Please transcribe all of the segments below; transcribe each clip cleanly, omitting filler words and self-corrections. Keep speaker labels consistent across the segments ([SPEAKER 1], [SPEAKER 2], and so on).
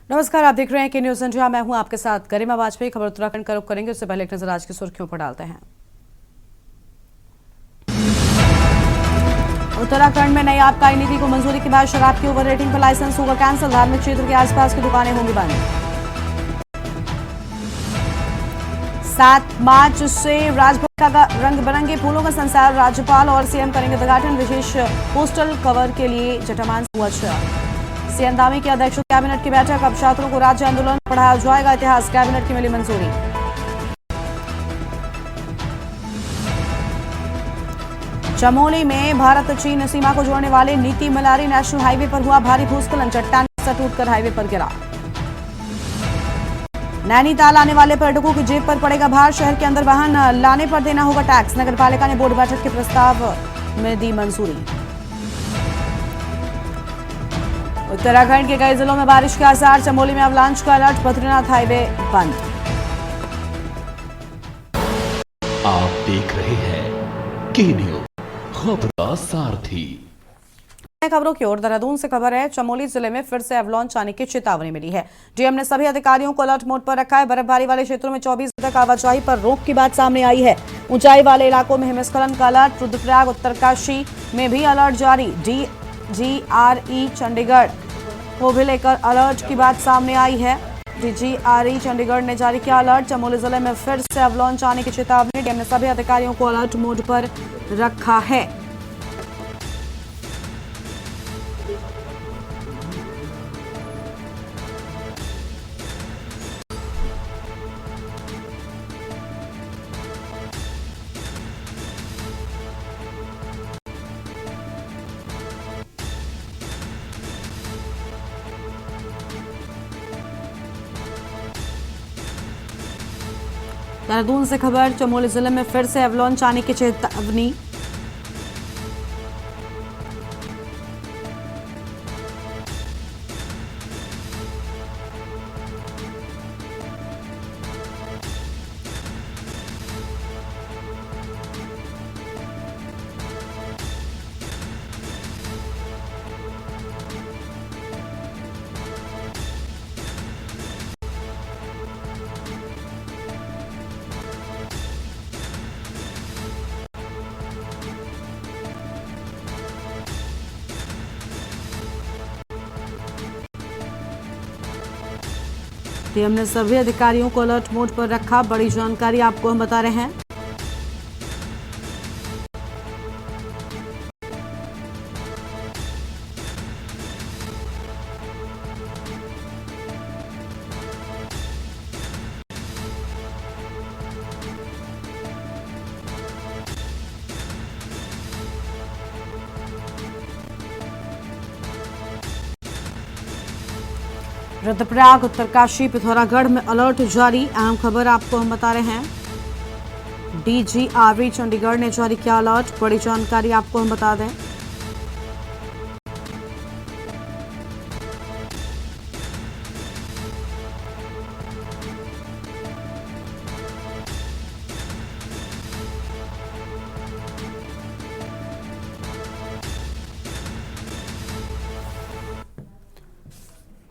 [SPEAKER 1] नमस्कार, आप देख रहे हैं के न्यूज इंडिया। मैं हूं आपके साथ गरिमा वाजपेयी। खबर उत्तराखंड का रुख करेंगे, उससे पहले एक नजर आज की सुर्खियों पर डालते हैं। उत्तराखंड में नई आबकारी नीति को मंजूरी के बाद शराब की ओवर रेटिंग पर लाइसेंस होगा कैंसिल। धार्मिक क्षेत्र के आसपास की दुकानें होंगी बंद। 7 मार्च से राजभवन का रंग बिरंगे फूलों का संसार। राज्यपाल और सीएम करेंगे उद्घाटन। विशेष पोस्टल कवर के लिए जटामान हुआ सीएम धामी की अध्यक्षता कैबिनेट की बैठक। अब छात्रों को राज्य आंदोलन पढ़ाया जाएगा इतिहास। कैबिनेट की मिली मंजूरी। चमोली में भारत चीन सीमा को जोड़ने वाले नीति मलारी नेशनल हाईवे पर हुआ भारी भूस्खलन। चट्टान टूटकर हाईवे पर गिरा। नैनीताल आने वाले पर्यटकों की जेब पर पड़ेगा भार। शहर के अंदर वाहन लाने पर देना होगा टैक्स। नगरपालिका ने बोर्ड बैठक के प्रस्ताव में दी मंजूरी। उत्तराखंड के कई जिलों में बारिश के आसार। चमोली में अवलांच का अलर्ट। बद्रीनाथ हाईवे बंद।
[SPEAKER 2] आप देख रहे हैं के न्यूज, खबरों सारथी।
[SPEAKER 1] खबरों की ओर देहरादून से खबर है। चमोली जिले में फिर से अवलांच आने की चेतावनी मिली है। डीएम ने सभी अधिकारियों को अलर्ट मोड पर रखा है। बर्फबारी वाले क्षेत्रों में 24 तक आवाजाही पर रोक की बात सामने आई है। ऊंचाई वाले इलाकों में हिमस्खलन का अलर्ट। रुद्रप्रयाग उत्तरकाशी में भी अलर्ट जारी। DGRE चंडीगढ़ को भी लेकर अलर्ट की बात सामने आई है। DGRE चंडीगढ़ ने जारी किया अलर्ट। चमोली जिले में फिर से अवलांच आने की चेतावनी। डीएम ने सभी अधिकारियों को अलर्ट मोड पर रखा है। देहरादून से खबर। चमोली जिले में फिर से अवलांच आने की चेतावनी। डीएम ने सभी अधिकारियों को अलर्ट मोड पर रखा। बड़ी जानकारी आपको हम बता रहे हैं। रुद्रप्रयाग उत्तरकाशी पिथौरागढ़ में अलर्ट जारी। अहम खबर आपको हम बता रहे हैं। DGRE चंडीगढ़ ने जारी किया अलर्ट। बड़ी जानकारी आपको हम बता दें।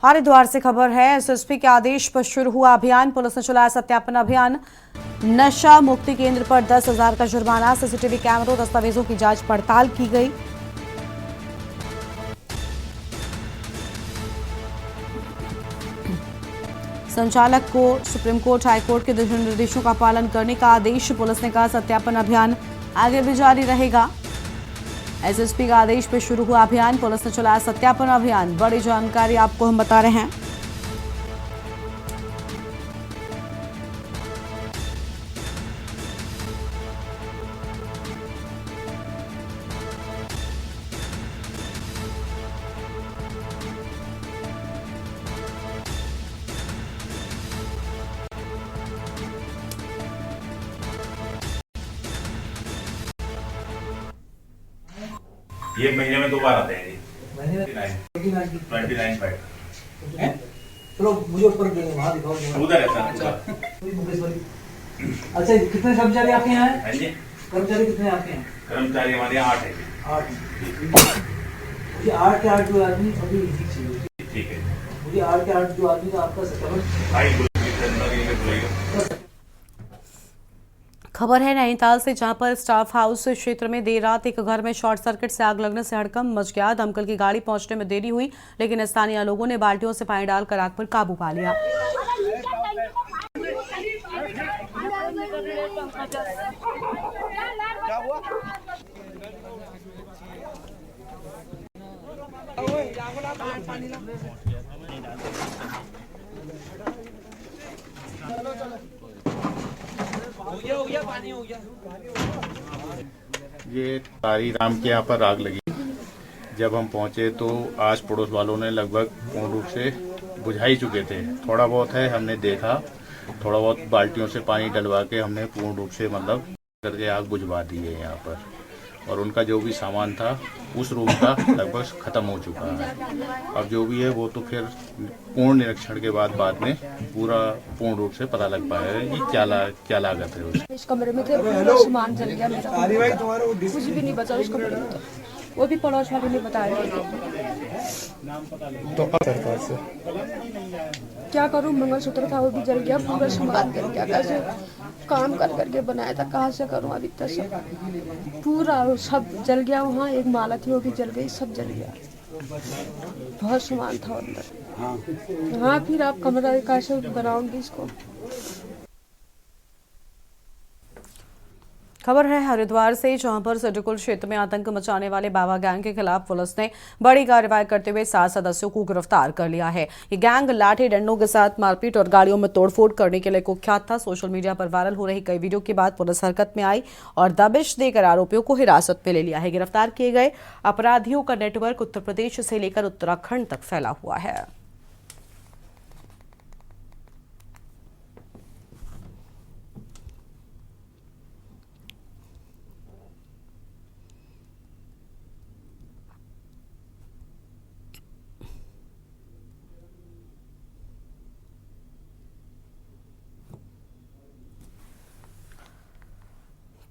[SPEAKER 1] हरिद्वार से खबर है। एसएसपी के आदेश पर शुरू हुआ अभियान। पुलिस ने चलाया सत्यापन अभियान। नशा मुक्ति केंद्र पर 10,000 का जुर्माना। सीसीटीवी कैमरों दस्तावेजों की जांच पड़ताल की गई। संचालक को सुप्रीम कोर्ट हाईकोर्ट के दिशा निर्देशों का पालन करने का आदेश। पुलिस ने कहा सत्यापन अभियान आगे भी जारी रहेगा। एसएसपी का आदेश पर शुरू हुआ अभियान। पुलिस ने चलाया सत्यापन अभियान। बड़ी जानकारी आपको हम बता रहे हैं।
[SPEAKER 3] ये महीने में 2 बार आते हैं जी। 29 फाइट।
[SPEAKER 4] चलो मुझे ऊपर वहाँ दिखाओ।
[SPEAKER 3] उधर है सर।
[SPEAKER 4] अच्छा कितने कर्मचारी आपके यहाँ हैं?
[SPEAKER 3] हाँ जी।
[SPEAKER 4] कर्मचारी कितने आपके हैं?
[SPEAKER 3] कर्मचारी हमारे यहाँ 8 है।
[SPEAKER 4] 8। 8 के 8 जो आदमी अभी
[SPEAKER 3] ठीक है।
[SPEAKER 4] मुझे आठ के आठ जो आदमी था आपका समझ
[SPEAKER 3] आई बुलाइए, अंदर ये बुलाइए।
[SPEAKER 1] खबर है नैनीताल से, जहां पर स्टाफ हाउस क्षेत्र में देर रात एक घर में शॉर्ट सर्किट से आग लगने से हड़कंप मच गया। दमकल की गाड़ी पहुंचने में देरी हुई, लेकिन स्थानीय लोगों ने बाल्टियों से पानी डालकर आग पर काबू पा लिया।
[SPEAKER 5] ये तारी राम के यहाँ पर आग लगी। जब हम पहुंचे तो आस पड़ोस वालों ने लगभग पूर्ण रूप से बुझा ही चुके थे। थोड़ा बहुत है हमने देखा, थोड़ा बहुत बाल्टियों से पानी डलवा के हमने पूर्ण रूप से मतलब करके आग बुझवा दी है यहाँ पर। और उनका जो भी सामान था उस रूम का लगभग खत्म हो चुका है। अब जो भी है वो तो फिर पूर्ण निरीक्षण के बाद में पूरा पूर्ण रूप से पता लग पाएगा कि क्या लागत है उसकी।
[SPEAKER 6] इस कमरे में थे, पूरा सामान जल गया मेरा, कुछ भी नहीं बचा उस कमरे में। तो वो भी पड़ोस वाले ने बताया।
[SPEAKER 5] तो सरकार से
[SPEAKER 6] क्या करूं, मंगलसूत्र था वो भी जल गया, पूरा सामान जल गया। कैसे काम कर करके बनाया था, कहाँ से करूं अभी तक सब पूरा सब जल गया। वहाँ एक माला थी वो भी जल गई, सब जल गया। बहुत सामान था अंदर। हाँ, फिर आप कमरा कैसे बनाऊंगी इसको।
[SPEAKER 1] खबर है हरिद्वार से, जहां पर सडकुल क्षेत्र में आतंक मचाने वाले बाबा गैंग के खिलाफ पुलिस ने बड़ी कार्रवाई करते हुए 7 सदस्यों को गिरफ्तार कर लिया है। ये गैंग लाठी डंडों के साथ मारपीट और गाड़ियों में तोड़फोड़ करने के लिए कुख्यात था। सोशल मीडिया पर वायरल हो रही कई वीडियो के बाद पुलिस हरकत में आई और दबिश देकर आरोपियों को हिरासत में ले लिया है। गिरफ्तार किए गए अपराधियों का नेटवर्क उत्तर प्रदेश से लेकर उत्तराखंड तक फैला हुआ है।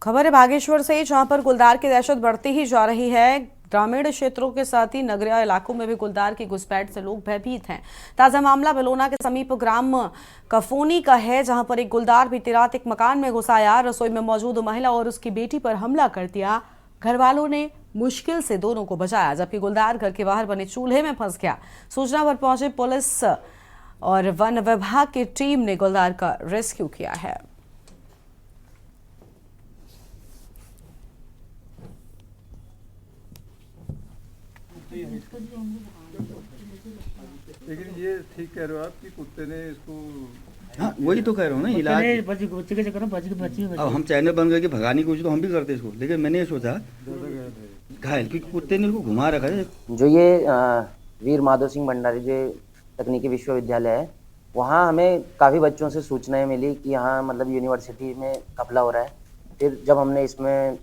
[SPEAKER 1] खबर है बागेश्वर से, जहां पर गुलदार की दहशत बढ़ती ही जा रही है। ग्रामीण क्षेत्रों के साथ ही नगरीय इलाकों में भी गुलदार की घुसपैठ से लोग भयभीत हैं। ताजा मामला बिलोना के समीप ग्राम कफोनी का है, जहां पर एक गुलदार बीती रात एक मकान में घुस आया, रसोई में मौजूद महिला और उसकी बेटी पर हमला कर दिया। घर वालों ने मुश्किल से दोनों को बचाया, जबकि गुलदार घर के बाहर बने चूल्हे में फंस गया। सूचना पर पहुंचे पुलिस और वन विभाग की टीम ने गुलदार का रेस्क्यू किया है।
[SPEAKER 7] लेकिन ये ठीक कह रहे हो आप कि कुत्ते ने इसको।
[SPEAKER 8] हाँ, वही तो कह रहा हूँ ना, इलाज।
[SPEAKER 4] बच्चे के चक्कर में बच्चे
[SPEAKER 8] अब हम चैनल बंद करके भगाने की कोशिश तो हम भी करते इसको, लेकिन मैंने ये सोचा घायल क्योंकि कुत्ते ने इसको घुमा रखा है।
[SPEAKER 9] जो ये वीर माधव सिंह भंडारी जो तकनीकी विश्वविद्यालय है, वहाँ हमें काफ़ी बच्चों से सूचनाएं मिली कि यहाँ मतलब यूनिवर्सिटी में घपला हो रहा है। फिर जब हमने इसमें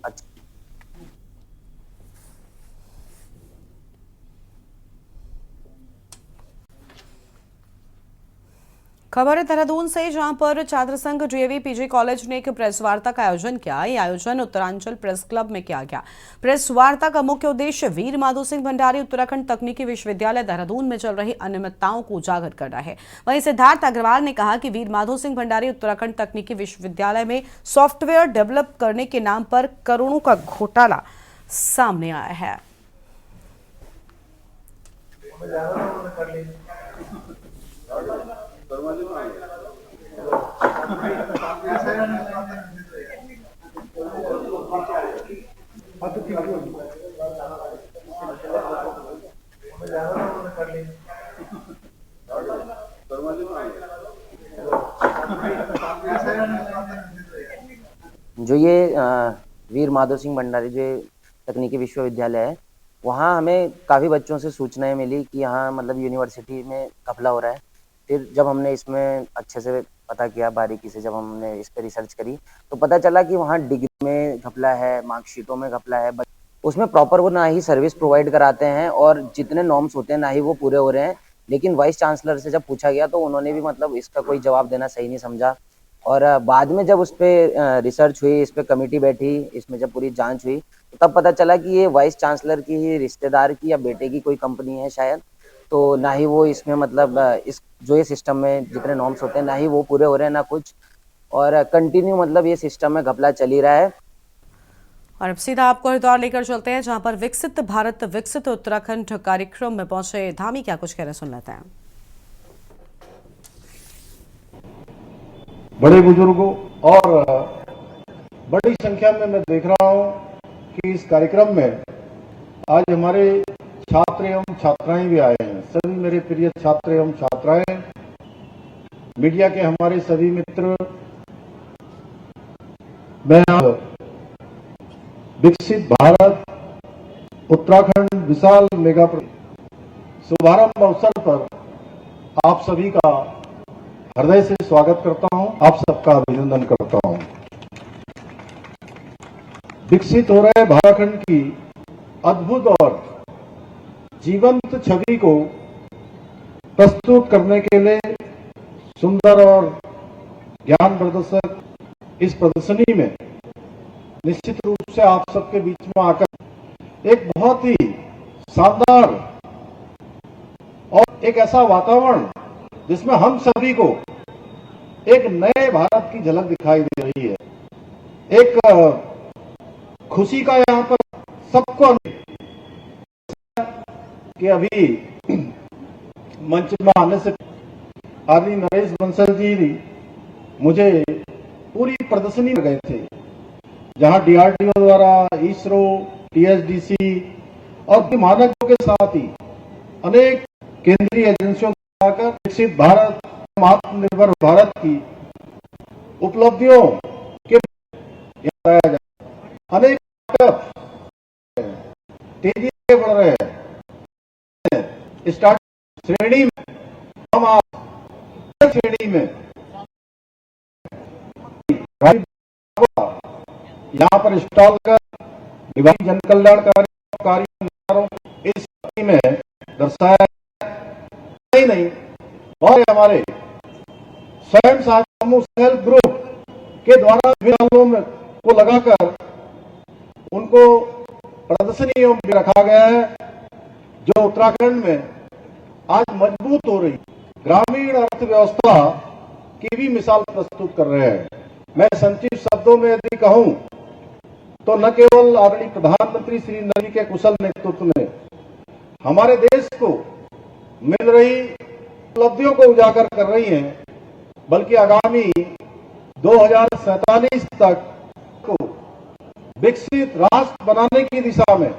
[SPEAKER 1] खबर है देहरादून से, जहां पर छात्र संघ डीएवी पीजी कॉलेज ने एक प्रेस वार्ता का आयोजन किया। ये आयोजन उत्तरांचल प्रेस क्लब में किया गया। प्रेस वार्ता का मुख्य उद्देश्य वीर माधव सिंह भंडारी उत्तराखंड तकनीकी विश्वविद्यालय देहरादून में चल रही अनियमितताओं को उजागर करना है। वहीं सिद्धार्थ अग्रवाल ने कहा कि वीर माधव सिंह भंडारी उत्तराखंड तकनीकी विश्वविद्यालय में सॉफ्टवेयर डेवलप करने के नाम पर करोड़ों का घोटाला सामने आया है।
[SPEAKER 9] जो ये वीर माधव सिंह भंडारी जो तकनीकी विश्वविद्यालय है, वहाँ हमें काफ़ी बच्चों से सूचनाएं मिली कि यहाँ मतलब यूनिवर्सिटी में घपला हो रहा है। फिर जब हमने इसमें अच्छे से पता किया, बारीकी से जब हमने इस पर रिसर्च करी, तो पता चला कि वहाँ डिग्री में घपला है, मार्कशीटों में घपला है। उसमें प्रॉपर वो ना ही सर्विस प्रोवाइड कराते हैं और जितने नॉर्म्स होते हैं ना ही वो पूरे हो रहे हैं। लेकिन वाइस चांसलर से जब पूछा गया तो उन्होंने भी मतलब इसका कोई जवाब देना सही नहीं समझा। और बाद में जब उस पर रिसर्च हुई, इस पर कमेटी बैठी, इसमें जब पूरी जांच हुई, तो तब पता चला कि ये वाइस चांसलर की ही रिश्तेदार की या बेटे की कोई कंपनी है शायद। तो ना ही वो इसमें मतलब इस जो ये सिस्टम में जितने नॉर्म्स होते हैं ना ही वो पूरे हो रहे हैं ना कुछ, और कंटिन्यू मतलब ये सिस्टम में घपला चल ही रहा है।
[SPEAKER 1] और अब सीधा आपको हरिद्वार लेकर चलते हैं, जहां पर विकसित भारत विकसित उत्तराखंड कार्यक्रम में पहुंचे धामी क्या कुछ कह रहे सुन लेते हैं।
[SPEAKER 10] बड़े बुजुर्गों और बड़ी संख्या में मैं देख रहा हूं कि इस कार्यक्रम में आज हमारे छात्र एवं छात्राएं भी आए हैं। सभी मेरे प्रिय छात्र एवं छात्राएं, मीडिया के हमारे सभी मित्र, मैं विकसित भारत उत्तराखंड विशाल मेगा शुभारंभ अवसर पर आप सभी का हृदय से स्वागत करता हूं, आप सबका अभिनंदन करता हूं। विकसित हो रहे उत्तराखंड की अद्भुत और जीवंत छवि को प्रस्तुत करने के लिए सुंदर और ज्ञानवर्धक इस प्रदर्शनी में निश्चित रूप से आप सबके बीच में आकर एक बहुत ही शानदार और एक ऐसा वातावरण जिसमें हम सभी को एक नए भारत की झलक दिखाई दे रही है। एक खुशी का यहाँ पर सबको कि अभी मंच में आने से आदि नरेश बंसल जी मुझे पूरी प्रदर्शनी में गए थे, जहां DRDO द्वारा इसरो, TSDC और मानकों के साथ ही अनेक केंद्रीय एजेंसियों आकर विकसित भारत, आत्मनिर्भर भारत की उपलब्धियों के बताया जाए। अनेक तेजी से बढ़ रहे हैं। स्टार्ट श्रेणी में हम आप श्रेणी में यहाँ पर स्टॉल कर विभाग जन कल्याणकारी इस में दर्शाया ही नहीं, और हमारे स्वयं सहायता समूह सेल्फ ग्रुप के द्वारा विभागों में को लगाकर उनको प्रदर्शनियों में रखा गया है, जो उत्तराखंड में आज मजबूत हो रही ग्रामीण अर्थव्यवस्था की भी मिसाल प्रस्तुत कर रहे हैं। मैं संक्षिप्त शब्दों में यदि कहूं तो न केवल आदरणीय प्रधानमंत्री श्री नरेंद्र मोदी के कुशल नेतृत्व में हमारे देश को मिल रही उपलब्धियों को उजागर कर रही हैं, बल्कि आगामी 2047 तक को विकसित राष्ट्र बनाने की दिशा में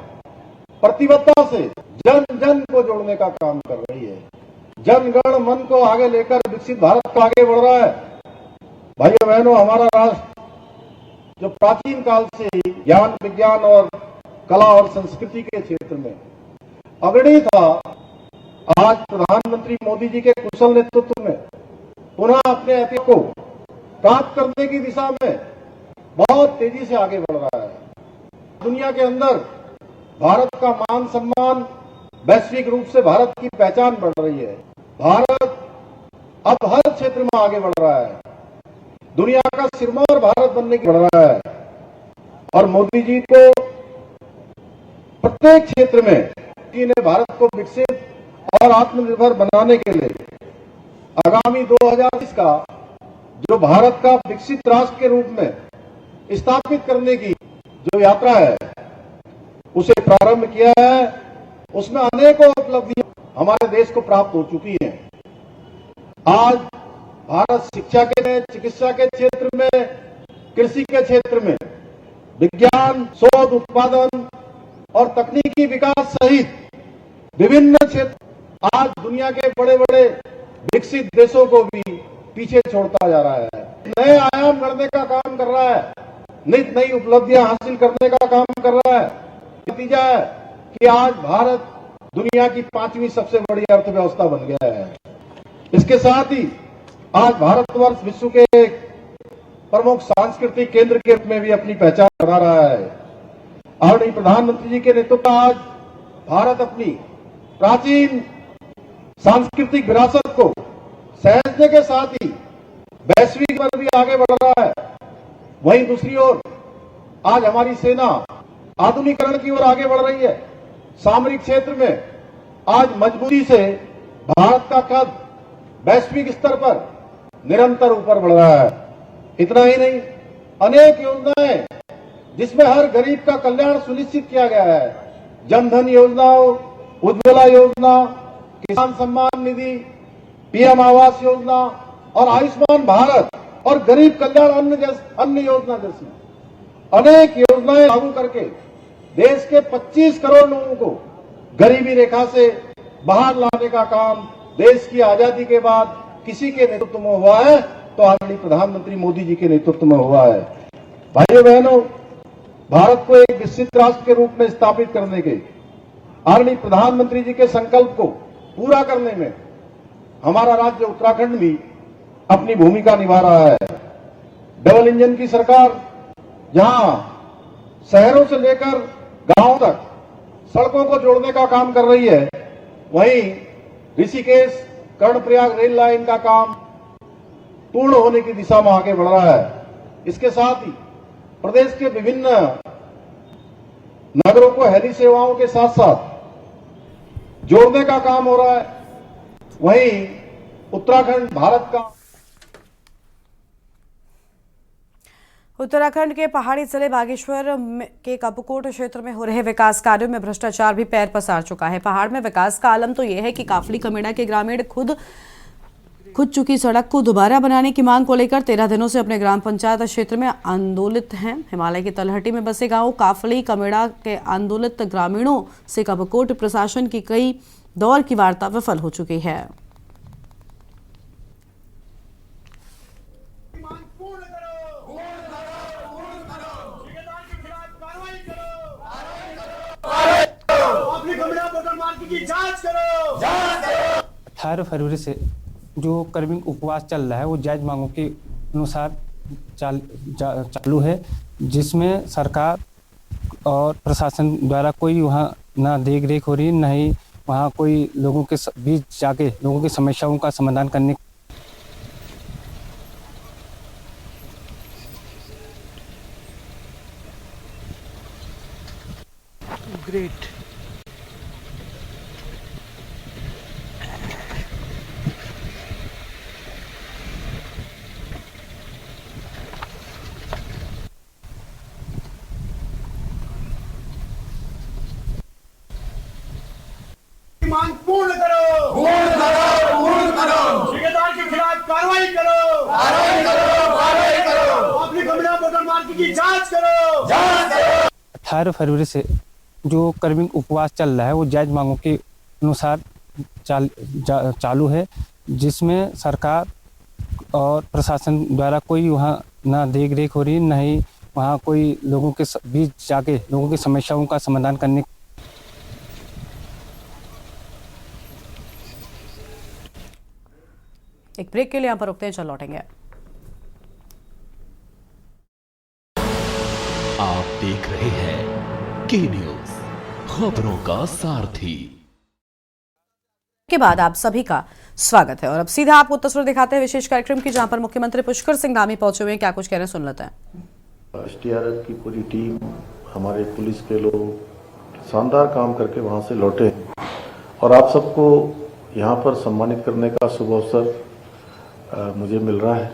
[SPEAKER 10] प्रतिबद्धता से जन जन को जोड़ने का काम कर रही है। जनगण मन को आगे लेकर विकसित भारत को आगे बढ़ रहा है। भाइयों बहनों, हमारा राष्ट्र जो प्राचीन काल से ही ज्ञान विज्ञान और कला और संस्कृति के क्षेत्र में अग्रणी था, आज प्रधानमंत्री मोदी जी के कुशल नेतृत्व में पुनः अपने ऐतिह्य को प्राप्त करने की दिशा में बहुत तेजी से आगे बढ़ रहा है। दुनिया के अंदर भारत का मान सम्मान, वैश्विक रूप से भारत की पहचान बढ़ रही है। भारत अब हर क्षेत्र में आगे बढ़ रहा है, दुनिया का सिरमौर भारत बनने की बढ़ रहा है, और मोदी जी को प्रत्येक क्षेत्र में ने भारत को विकसित और आत्मनिर्भर बनाने के लिए आगामी 2020 का जो भारत का विकसित राष्ट्र के रूप में स्थापित करने की जो यात्रा है उसे प्रारंभ किया है। उसमें अनेकों उपलब्धियां हमारे देश को प्राप्त हो चुकी हैं। आज भारत शिक्षा के, चिकित्सा के क्षेत्र में, कृषि के क्षेत्र में, विज्ञान, शोध, उत्पादन और तकनीकी विकास सहित विभिन्न क्षेत्र आज दुनिया के बड़े बड़े विकसित देशों को भी पीछे छोड़ता जा रहा है। नए आयाम गढ़ने का काम कर रहा है, नित नई उपलब्धियां हासिल करने का काम कर रहा है। नतीजा है कि आज भारत दुनिया की 5वीं सबसे बड़ी अर्थव्यवस्था बन गया है। इसके साथ ही आज भारतवर्ष विश्व के एक प्रमुख सांस्कृतिक केंद्र के रूप में भी अपनी पहचान बना रहा है। आदरणीय प्रधानमंत्री जी के नेतृत्व में आज भारत अपनी प्राचीन सांस्कृतिक विरासत को सहेजने के साथ ही वैश्विक पर भी आगे बढ़ रहा है। वहीं दूसरी ओर आज हमारी सेना आधुनिकीकरण की ओर आगे बढ़ रही है। सामरिक क्षेत्र में आज मजबूती से भारत का कद वैश्विक स्तर पर निरंतर ऊपर बढ़ रहा है। इतना ही नहीं, अनेक योजनाएं जिसमें हर गरीब का कल्याण सुनिश्चित किया गया है, जनधन योजना, उज्ज्वला योजना, किसान सम्मान निधि, पीएम आवास योजना और आयुष्मान भारत और गरीब कल्याण अन्य योजना जैसी अनेक योजनाएं लागू करके देश के 25 करोड़ लोगों को गरीबी रेखा से बाहर लाने का काम देश की आजादी के बाद किसी के नेतृत्व में हुआ है तो आदरणीय प्रधानमंत्री मोदी जी के नेतृत्व में हुआ है। भाइयों बहनों, भारत को एक विकसित राष्ट्र के रूप में स्थापित करने के आदरणीय प्रधानमंत्री जी के संकल्प को पूरा करने में हमारा राज्य उत्तराखंड भी अपनी भूमिका निभा रहा है। डबल इंजन की सरकार जहां शहरों से लेकर गांवों तक सड़कों को जोड़ने का काम कर रही है, वहीं ऋषिकेश कर्णप्रयाग रेल लाइन का काम पूर्ण होने की दिशा में आगे बढ़ रहा है। इसके साथ ही प्रदेश के विभिन्न नगरों को हेली सेवाओं के साथ साथ जोड़ने का काम हो रहा है। वहीं उत्तराखंड भारत का
[SPEAKER 1] उत्तराखंड के पहाड़ी जिले बागेश्वर के कपकोट क्षेत्र में हो रहे विकास कार्यों में भ्रष्टाचार भी पैर पसार चुका है। पहाड़ में विकास का आलम तो यह है कि काफली कमेड़ा के ग्रामीण खुद चुकी सड़क को दोबारा बनाने की मांग को लेकर 13 दिनों से अपने ग्राम पंचायत क्षेत्र में आंदोलित हैं। हिमालय की तलहटी में बसे गांव काफली कमेड़ा के आंदोलित ग्रामीणों से कपकोट प्रशासन की कई दौर की वार्ता विफल हो चुकी है।
[SPEAKER 11] जांच करो। 18 फरवरी से जो कर्मिक उपवास चल रहा है वो जायज मांगों के अनुसार चालू है, जिसमें सरकार और प्रशासन द्वारा कोई वहाँ ना देख रेख हो रही, न ही वहाँ कोई लोगों के बीच जाके लोगों की समस्याओं का समाधान करने।
[SPEAKER 4] ग्रेट।
[SPEAKER 11] मांग पूर्ण करो, पूर्ण करो, पूर्ण करो। ठेकेदार के खिलाफ कार्रवाई करो, कार्रवाई करो, कार्रवाई करो। अपनी कमेड़ा बोतल मार्केट की जांच करो, जांच करो। 18 फरवरी से जो कर्मिक उपवास चल रहा है वो जायज मांगों के अनुसार चालू है, जिसमें सरकार और प्रशासन द्वारा कोई वहाँ ना देख रेख हो रही, न ही वहाँ कोई लोगों के बीच जाके लोगों की समस्याओं का समाधान करने।
[SPEAKER 1] एक ब्रेक के लिए यहां पर रुकते हैं, चल लौटेंगे।
[SPEAKER 2] आप देख रहे हैं के न्यूज, खबरों का सारथी।
[SPEAKER 1] के बाद आप सभी का स्वागत है और अब सीधा आपको तस्वीर दिखाते हैं विशेष कार्यक्रम की, जहां पर मुख्यमंत्री पुष्कर सिंह धामी पहुंचे हुए हैं। क्या कुछ कह रहे हैं, सुन लेते हैं।
[SPEAKER 12] एसडीआरएफ की पूरी टीम, हमारे पुलिस के लोग शानदार काम करके वहां से लौटे और आप सबको यहां पर सम्मानित करने का शुभ अवसर मुझे मिल रहा है।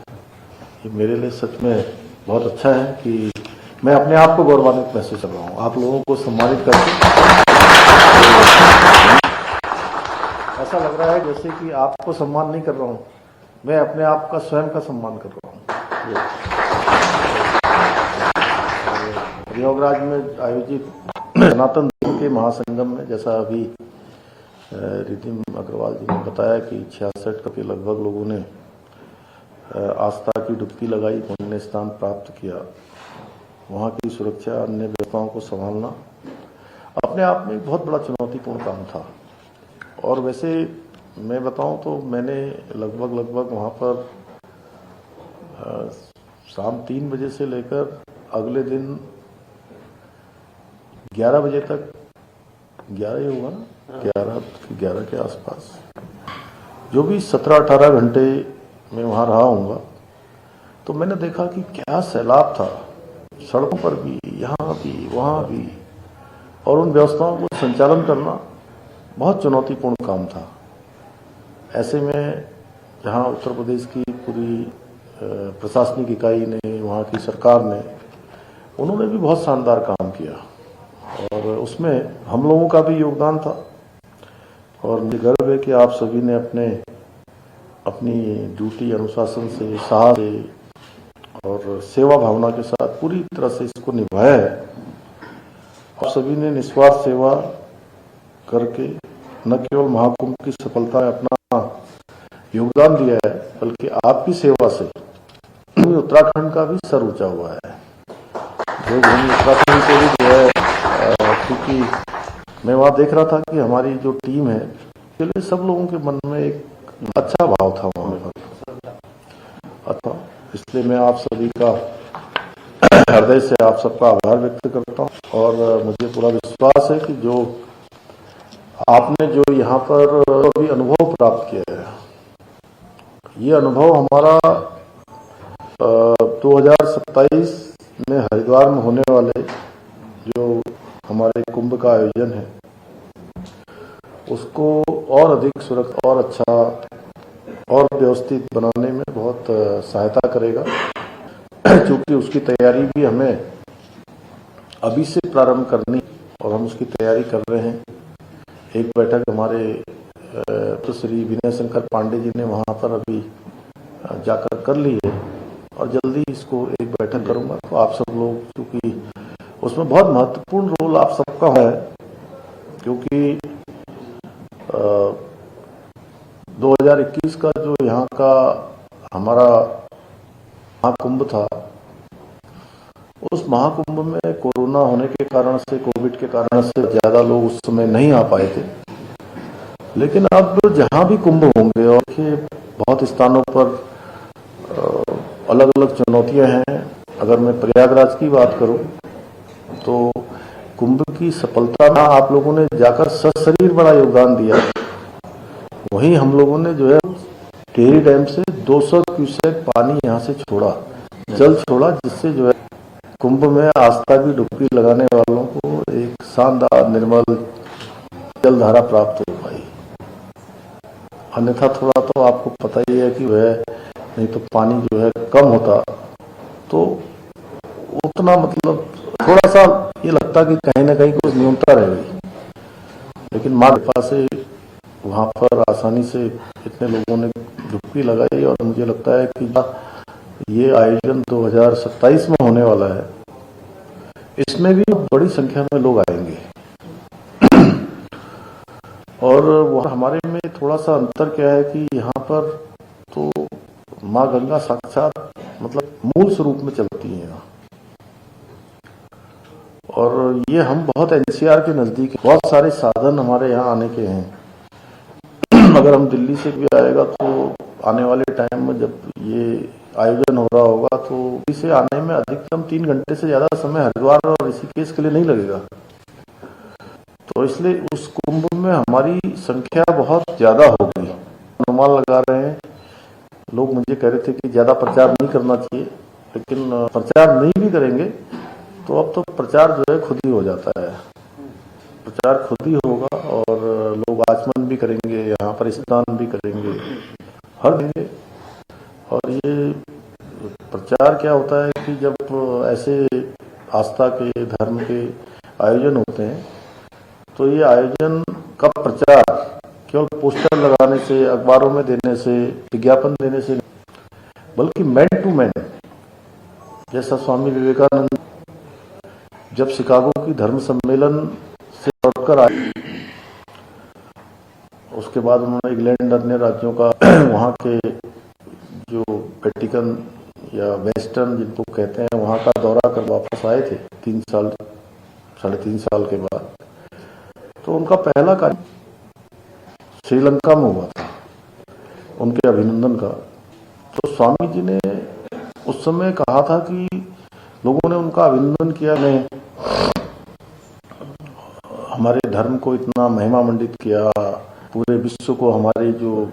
[SPEAKER 12] ये मेरे लिए सच में बहुत अच्छा है कि मैं अपने आप को गौरवान्वित महसूस कर रहा हूँ आप लोगों को सम्मानित करके। ऐसा लग रहा है जैसे कि आपको सम्मान नहीं कर रहा हूँ, मैं अपने आप का स्वयं का सम्मान कर रहा हूँ। प्रयागराज में आयोजित सनातन धर्म के महासंगम में, जैसा अभी रिधिम अग्रवाल जी ने बताया कि 66 के लगभग लोगों ने आस्था की डुबकी लगाई, पुण्य स्थान प्राप्त किया। वहाँ की सुरक्षा, अन्य व्यवस्थाओं को संभालना अपने आप में एक बहुत बड़ा चुनौतीपूर्ण काम था। और वैसे मैं बताऊं तो मैंने लगभग वहाँ पर शाम 3 बजे से लेकर अगले दिन 11 बजे तक, 11 ही होगा ना, 11 के आसपास, जो भी 17-18 घंटे मैं वहाँ रहा हूँगा, तो मैंने देखा कि क्या सैलाब था, सड़कों पर भी, यहाँ भी, वहाँ भी, और उन व्यवस्थाओं को संचालन करना बहुत चुनौतीपूर्ण काम था। ऐसे में जहां उत्तर प्रदेश की पूरी प्रशासनिक इकाई ने, वहाँ की सरकार ने, उन्होंने भी बहुत शानदार काम किया और उसमें हम लोगों का भी योगदान था। और मुझे गर्व है कि आप सभी ने अपनी ड्यूटी अनुशासन से, साहस से और सेवा भावना के साथ पूरी तरह से इसको निभाया है। आप सभी ने निस्वार्थ सेवा करके न केवल महाकुंभ की सफलता में अपना योगदान दिया है, बल्कि आपकी सेवा से उत्तराखंड का भी सर ऊंचा हुआ है। जो उत्तराखंड को भी जो है, क्योंकि मैं वहाँ देख रहा था कि हमारी जो टीम है, के लिए सब लोगों के मन में एक अच्छा भाव था वहाँ पर। अच्छा, इसलिए मैं आप सभी का हृदय से आप सबका आभार व्यक्त करता हूँ और मुझे पूरा विश्वास है कि जो आपने जो यहाँ पर अभी अनुभव प्राप्त किया है, ये अनुभव हमारा 2027 में हरिद्वार में होने वाले जो हमारे कुंभ का आयोजन है, उसको और अधिक सुरक्षित और अच्छा और व्यवस्थित बनाने में बहुत सहायता करेगा, क्योंकि उसकी तैयारी भी हमें अभी से प्रारंभ करनी और हम उसकी तैयारी कर रहे हैं। एक बैठक हमारे तो श्री विनय शंकर पांडे जी ने वहाँ पर अभी जाकर कर ली है और जल्दी इसको एक बैठक करूँगा। तो आप सब लोग, क्योंकि उसमें बहुत महत्वपूर्ण रोल आप सबका है, क्योंकि 2021 का जो यहाँ का हमारा महाकुंभ था, उस महाकुंभ में कोरोना होने के कारण से, कोविड के कारण से ज़्यादा लोग उस समय नहीं आ पाए थे। लेकिन अब जहाँ भी कुंभ होंगे, और बहुत स्थानों पर अलग अलग चुनौतियां हैं। अगर मैं प्रयागराज की बात करूं तो कुंभ की सफलता में आप लोगों ने जाकर सशरीर बड़ा योगदान दिया। वहीं हम लोगों ने जो है टिहरी डैम से 200 क्यूसेक पानी यहाँ से छोड़ा, जल छोड़ा, जिससे जो है कुंभ में आस्था की डुबकी लगाने वालों को एक शानदार निर्मल जलधारा प्राप्त हो पाई। अन्यथा थोड़ा तो आपको पता ही है कि वह नहीं तो पानी जो है कम होता तो उतना मतलब थोड़ा सा ये लगता कि कहीं ना कहीं कुछ न्यूनता रह गई। लेकिन माँ कृपा से वहाँ पर आसानी से इतने लोगों ने डुबकी लगाई और मुझे लगता है कि ये आयोजन 2027 में होने वाला है, इसमें भी बड़ी संख्या में लोग आएंगे। और वह हमारे में थोड़ा सा अंतर क्या है कि यहाँ पर तो माँ गंगा साक्षात मतलब मूल स्वरूप में चलती है यहाँ, और ये हम बहुत एनसीआर के नजदीक, बहुत सारे साधन हमारे यहाँ आने के हैं। अगर हम दिल्ली से भी आएगा तो आने वाले टाइम में जब ये आयोजन हो रहा होगा तो इसे आने में अधिकतम 3 घंटे से ज्यादा समय हरिद्वार और ऋषिकेश के लिए नहीं लगेगा। तो इसलिए उस कुंभ में हमारी संख्या बहुत ज्यादा होगी। अनुमान लगा रहे हैं, लोग मुझे कह रहे थे कि ज्यादा प्रचार नहीं करना चाहिए, लेकिन प्रचार नहीं भी करेंगे तो अब तो प्रचार जो है खुद ही हो जाता है। प्रचार खुद ही होगा और लोग आचमन भी करेंगे, यहाँ पर स्नान भी करेंगे, हर देंगे। और ये प्रचार क्या होता है कि जब ऐसे आस्था के, धर्म के आयोजन होते हैं तो ये आयोजन का प्रचार केवल पोस्टर लगाने से, अखबारों में देने से, विज्ञापन देने से, बल्कि मैन टू मैन, जैसा स्वामी विवेकानंद जब शिकागो की धर्म सम्मेलन से लौटकर आए, उसके बाद उन्होंने इंग्लैंड, अन्य राज्यों का वहाँ के जो वेटिकन या वेस्टर्न जिनको कहते हैं, वहाँ का दौरा कर वापस आए थे 3 साल, 3.5 साल के बाद। तो उनका पहला कार्य श्रीलंका में हुआ था, उनके अभिनंदन का। तो स्वामी जी ने उस समय कहा था कि लोगों ने उनका अभिनंदन किया, ने हमारे धर्म को इतना महिमा मंडित किया, पूरे विश्व को हमारी जो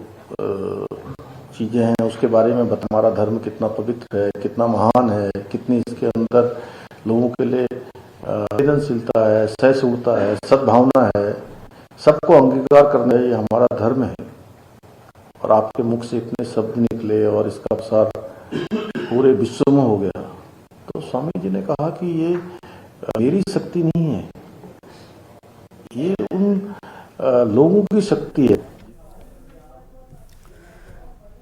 [SPEAKER 12] चीजें हैं उसके बारे में बता, हमारा धर्म कितना पवित्र है, कितना महान है, कितनी इसके अंदर लोगों के लिए संवेदनशीलता है, सहिष्णुता है, सद्भावना है, सबको अंगीकार करना ये हमारा धर्म है। और आपके मुख से इतने शब्द निकले और इसका प्रसार पूरे विश्व में हो गया, तो स्वामी जी ने कहा कि ये मेरी शक्ति नहीं है, ये उन लोगों की शक्ति है।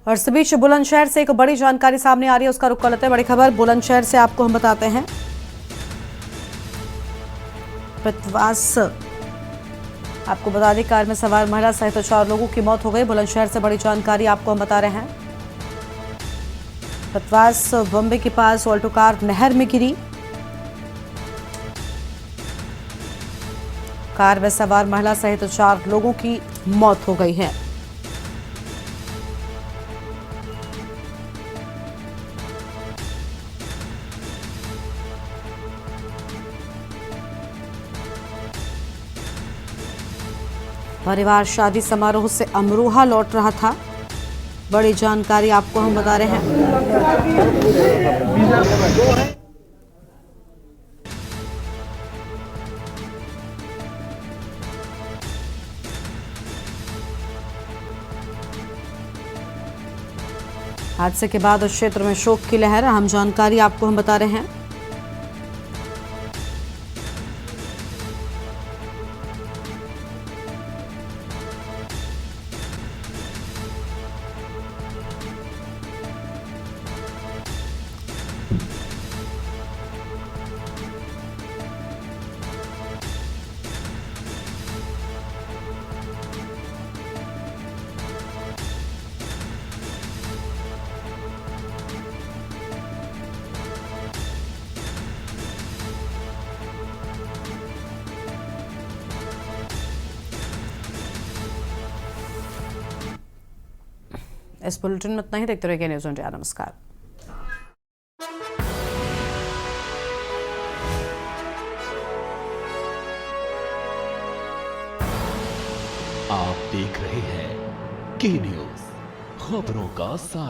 [SPEAKER 1] और इस बीच बुलंदशहर से एक बड़ी जानकारी सामने आ रही है, उसका रुख कर लेते हैं। बड़ी खबर बुलंदशहर से आपको हम बताते हैं। पितवास आपको बता दें, कार में सवार महिला सहित 4 लोगों की मौत हो गई। बुलंदशहर से बड़ी जानकारी आपको हम बता रहे हैं। पितवास बॉम्बे के पास ऑल्टो कार नहर में गिरी। कार में सवार महिला सहित 4 लोगों की मौत हो गई है। परिवार शादी समारोह से अमरोहा लौट रहा था। बड़ी जानकारी आपको हम बता रहे हैं। हादसे के बाद उस क्षेत्र में शोक की लहर। अहम जानकारी आपको हम बता रहे हैं। इस बुलेटिन में इतना ही। देखते रहिए न्यूज़ इंडिया। नमस्कार।
[SPEAKER 2] आप देख रहे हैं के न्यूज़, खबरों का सार।